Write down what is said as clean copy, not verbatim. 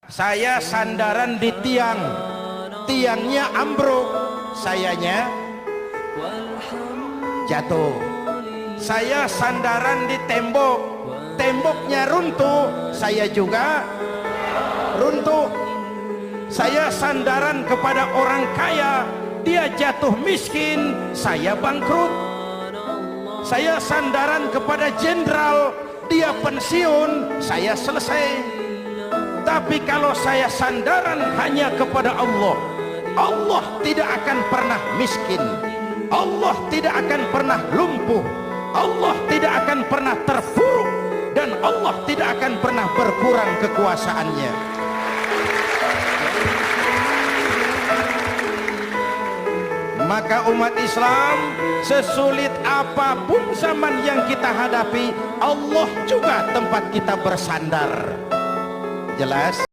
Saya sandaran di tiang, tiangnya ambruk, sayanya jatuh. Saya sandaran di tembok, temboknya runtuh, saya juga runtuh. Saya sandaran kepada orang kaya, dia jatuh miskin, saya bangkrut. Saya sandaran kepada jenderal, dia pensiun, saya selesai. Tapi kalau saya sandaran hanya kepada Allah, Allah tidak akan pernah miskin, Allah tidak akan pernah lumpuh, Allah tidak akan pernah terpuruk, dan Allah tidak akan pernah berkurang kekuasaannya. Maka umat Islam, sesulit apapun zaman yang kita hadapi, Allah juga tempat kita bersandar. Jelas?